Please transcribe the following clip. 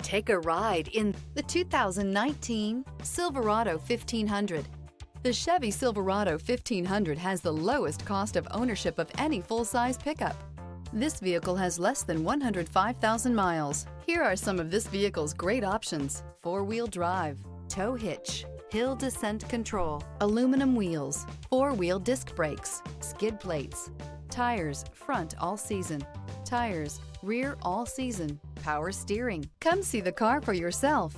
Take a ride in the 2019 Silverado 1500. The Chevy Silverado 1500 has the lowest cost of ownership of any full-size pickup. This vehicle has less than 105,000 miles. Here are some of this vehicle's great options: four-wheel drive, tow hitch, hill descent control, aluminum wheels, four-wheel disc brakes, skid plates, tires front all season, tires rear all season, power steering. Come see the car for yourself.